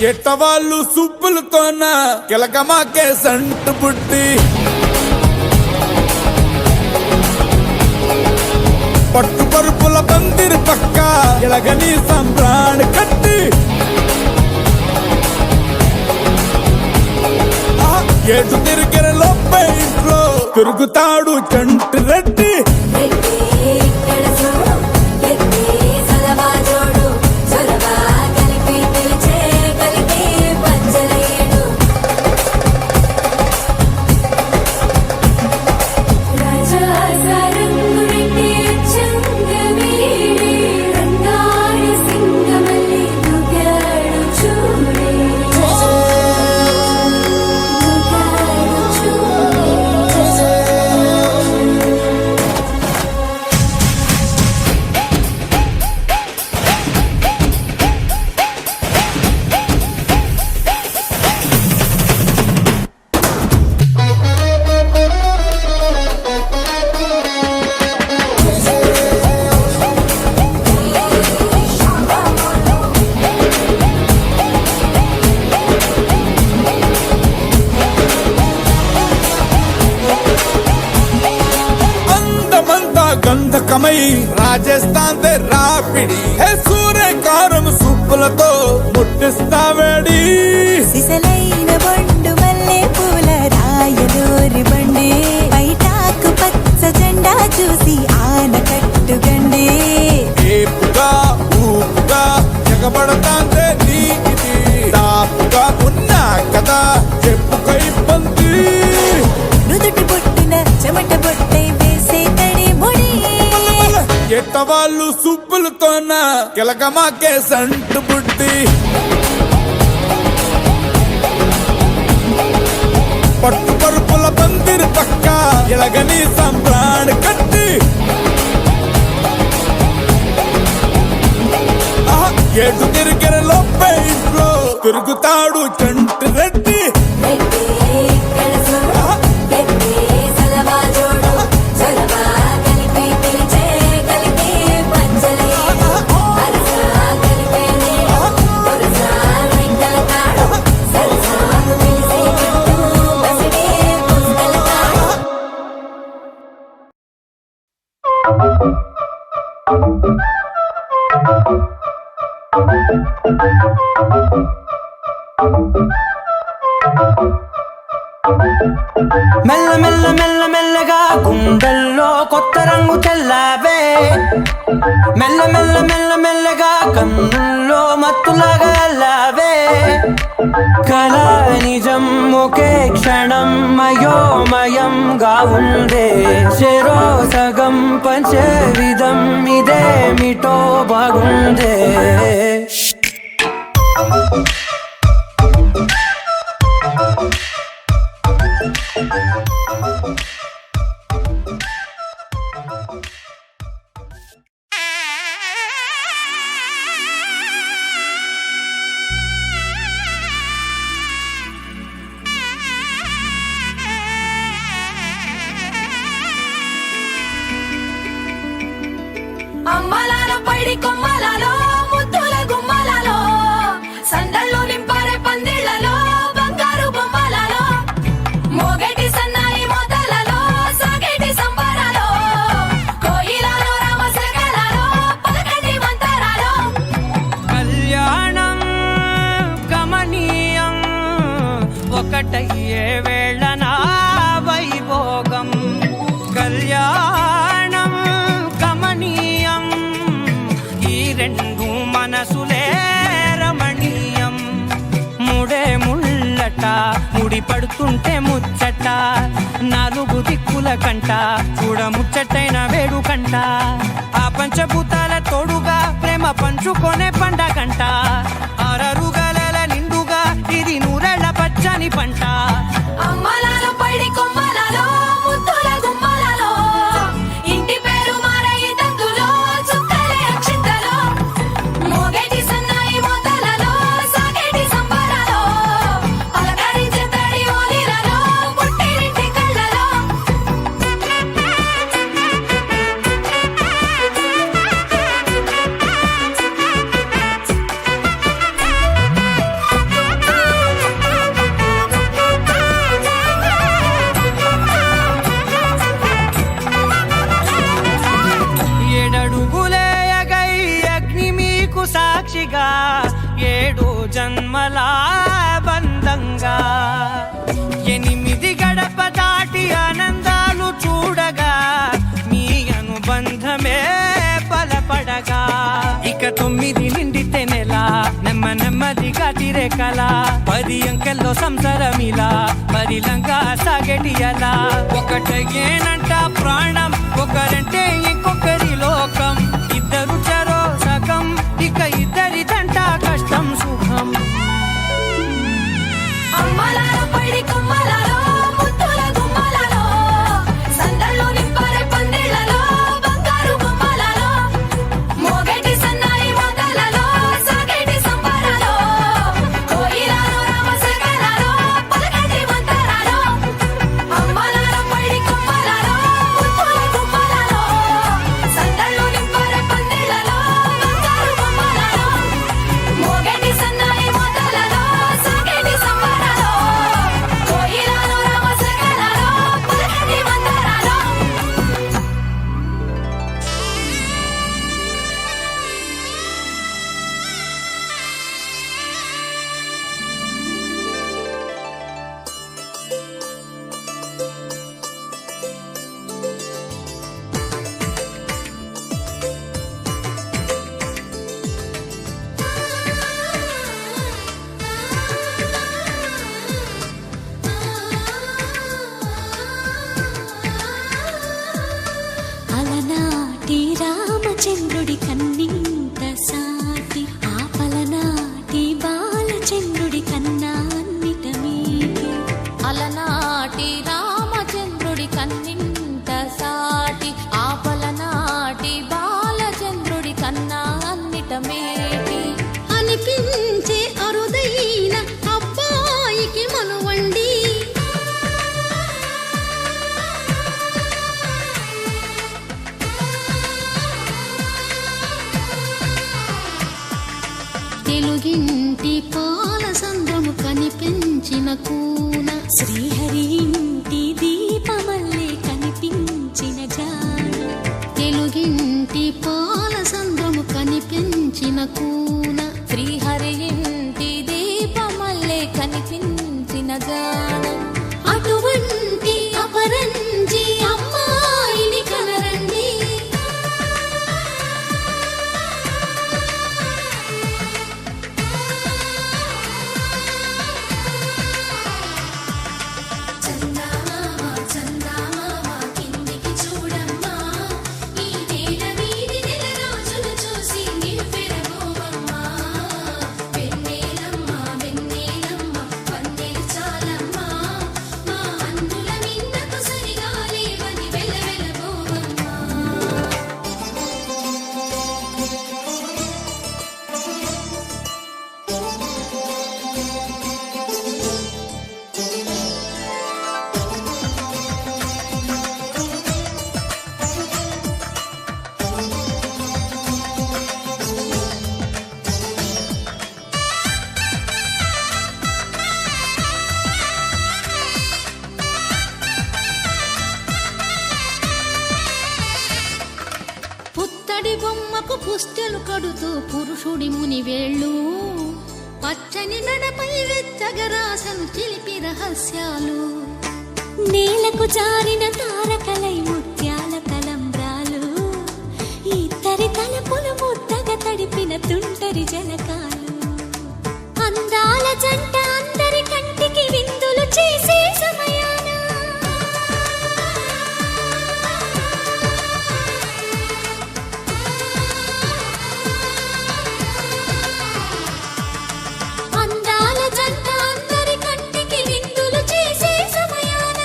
ఎట్టవాళ్ళు సుప్పులతోన కిలకమాకే సంటు పుట్టి పట్టు పరుపుల పందిరి పక్క ఎలగని సంప్రాణి కట్టి ఏటు తిరిగిన లోపై ఇంట్లో తిరుగుతాడు చంటి రెడ్డి. గంధకమై రాజస్థాన్ రాపిడి సూర్యకారం సూపులతో ముట్టిస్తావేడి. సిసలైన బండు మల్లె పూల రాయలూరి బండి బయటాకు పచ్చ జెండా చూసి ఆనకట్టుగండి. ఏపుగా ఊపుగా జగబడతాందే నీది దాపుగా ఉన్నా కదా చెప్పుక ఇబ్బంది. నుదుటి బొట్టున చెమట బొట్టై వేసే తడి ముడి ఎట్టవాళ్ళు సుప్పులతోన కిలకమాకే సంటు పుట్టి పట్టు పరుపుల పందిరి పక్క ఎలగని సంప్రాణి కట్టి ఏటు తిరిగిన లోపై ఇంట్లో తిరుగుతాడు చంటి రెడ్డి. మెల్ల మెల్ల మెల్ల మెల్లగా గుండెల్లో కొత్త రంగు తెల్లావే. మెల్ల మెల్ల మెల్ల మెల్లగా కన్నుల్లో మత్తులాగా అల్లావే. కళ నిజం ఒకే క్షణం మయోమయంగా ఉందే. చెరో సగం పంచే విధం ఇదేమిటో బాగుందే. అమ్మలాలో పైడి కొమ్మలలో ముద్దుల గుమ్మలలో సందళ్ళు నింపారే పందిళ్లలో బంగారు బొమ్మలలో మోగేటి సన్నాయి మోతలలో సాగేటి సంబరాలో కోయిలలో రామసగలలో పలకండి మంతరాలో. కళ్యాణం గమనీయం ఒకటయ్యే వేళ నా వైభోగం. కళ్యాణం గమనీయం ఈ రెండు మనసులే రమణీయం. ముడే ముళ్ళట ముడి పడుతుంటే ముచ్చట నాలుగు దిక్కుల కంట చూడ ముచ్చటైన వేడుకంట. ఆ పంచభూతాల తోడుగా ప్రేమ పంచుకొనే పండగంట. ఆరరుగల నిండుగా ఇది నూరెళ్ళ పచ్చని పంట. అమ్మలాలో పైడి కొమ్మలలో ముద్దుల గుమ్మలలో ఇంటి పేరు మారయి తందులో చుక్కలే అక్షింతలో మోగేటి సన్నాయి మోతలలో సాగేటి సంబరాలో పలకరించే తడి ఓలిలలో పుట్టినింటి కళ్ళలో. నెమ్మదిగా తీరే కల 10 అంకెల్లో సంసారమిలా పరిలంగా సాగేటియలా ఒకటేనంట ప్రాణం ఒకరంటే ఇంకొకరి లోకం ఇద్దరు చరో సగం ఇక ఇద్దరిదంట కష్టం సుఖం అమ్మలాలో పడి కొమ్మలాలో ముద్దుల గుమ్మలాలో సందళ్ళు నింపారే పందిళ్లలో బంగారు బొమ్మలాలో మోగేటి సన్నాయి మోతలలో సాగేటి సంబరాలో కోయిలాలో రామశకలాలో పలకటి మంతరాలో అమ్మలాలో పడి కొమ్మలాలో ముద్దుల గుమ్మలాలో సందళ్ళు నింపారే పందిళ్లలో బంగారు బొమ్మలాలో మోగేటి సన్నాయి మోతలలో సాగేటి సంబరాలో కోయిలాలో రామశకలాలో పలకటి మంతరాలో అలనాటి రామచంద్రుడి కన్నింత సాటి ఆపలనాటి బాలచంద్రుడి కన్నా అన్నిట మీటి అలనాటి రామచంద్రుడి కన్నింత సాటి ఆపలనాటి బాలచంద్రుడి కన్నా అన్నిట మేటి అనిపించే అరుదైన అబ్బాయికి మనువండి తెలుగింటి పాల సంద్రము కనిపించిన కూన శ్రీహరి ఇంటి దీపమల్లే కనిపించిన జాన తెలుగింటి పాల సంద్రము కనిపించిన కూన శ్రీహరి ఇంటి దీపమల్లే కనిపించిన జానం అటువంటి అపరంజి అమ్మాయిని కనరండి చందమామ చందమామ కిందికి చూడమ్మా ఈ నేల వీధి నెల రోజులు చూసి నివ్వెరబోవమ్మా వెన్నెలమ్మ వెన్నెలమ్మ వందెలు చాలమ్మా మా అన్నుల మిన్నకు సరిగా లేవని వెలవెలబోవమ్మా పుత్తడి బొమ్మకు పుస్తెలు కడుతూ పురుషుడి ముని వేళ్ళు పచ్చని నడపై వెచ్చగరాసను చిలిపి రహస్యాలు నేలకు జారిన తారకలై ముత్యాల తలంబ్రాలు ఇద్దరి తలపులు ముద్దగా తడిపిన తుంటరి జలకాలు అందాల జంట అందరి కంటికి విందులు చేసే సమయాన అందాల జంట అందరి కంటికి విందులు చేసే సమయాన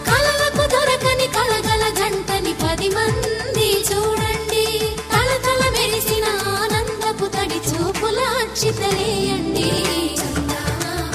కలలకు దొరకని కలగల జంటని 10 మంది చూడండి తలతల మెరిసిన ఆనందపు తడి చూపుల అచ్చితలేయండి చందమామ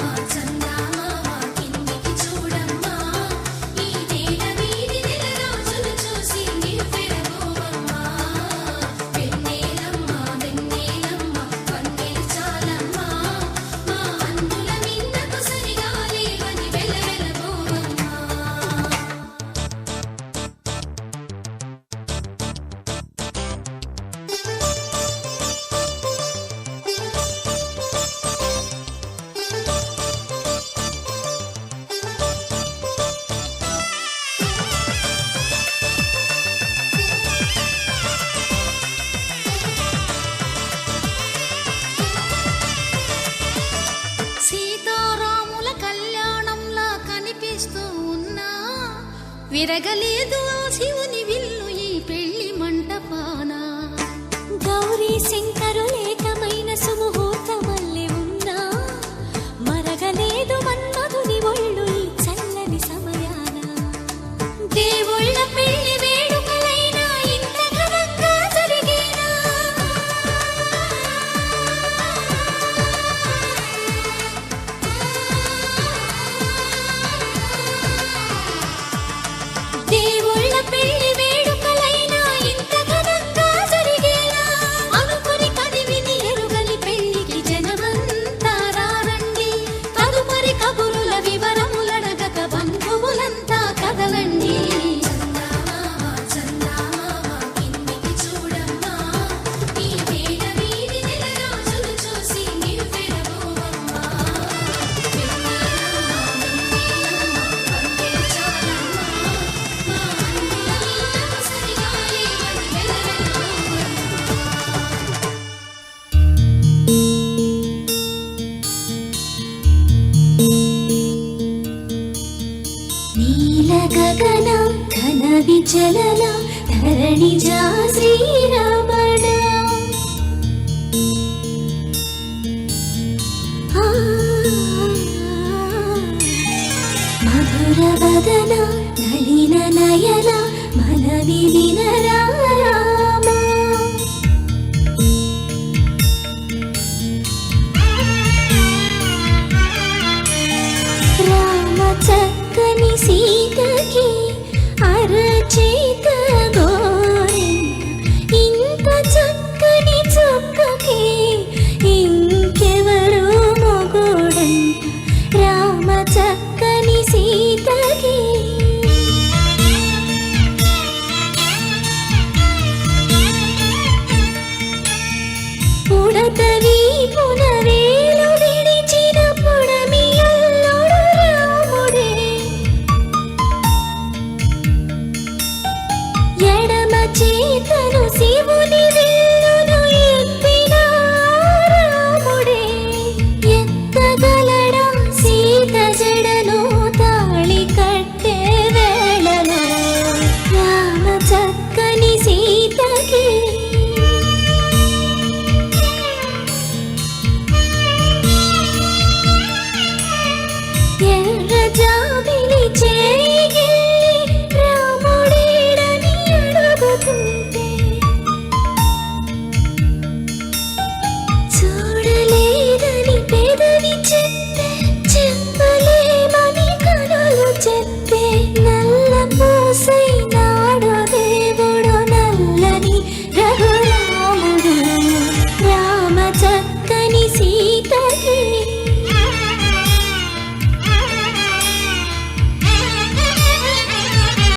విరగలేదు ఆ శివుని విల్లు ఈ పెళ్లి మంటపాన. గౌరీ శంకరు ఏకమైన సుముహూర్తమల్లె ఉన్నా మరగలేదు మన్మధుని ఒళ్ళు ఈ చల్లని సమయాన. దేవుళ్ళ పెళ్లి వేడుకలైనా ఇంత ఘనంగా జరిగేనా? దేవుళ్ళ పెళ్లి వేడుకలైనా ఇంత ఘనంగా జరిగేనా? అనుకుని కదివిని ఎరుగని పెళ్లికి జనమంతా రారండి. తదుపరి కబురుల వివరములడగక బంధువులంతా కదలండి. కిందికి చూడమ్మా, ఈ వేళ వీధి నెలరాజులు చూసి నివ్వెరబోవమ్మా. నీల గగన ఘన విచలన ధరణిజా శ్రీరమణ. మధుర వదన నళిన నయన మనవి వినరా రామ. రామ చక్కని సీతకి అరచేత గోరింట, ఇంత చక్కని చుక్కకి ఇంకెవరు మొగుడంట. రామ చక్కని సీతకి ఉడత వీపున వేలు విడిచిన పుడమి అల్లుడు రాముడే. ఎడమ చేతను శివుని విల్లును ఎత్తిన రాముడే. ఎత్తగలడా సీత జడను తాళి కట్టే వేళలో రామ చక్కని సీతకి. ఎర్ర జాబిలి చేయి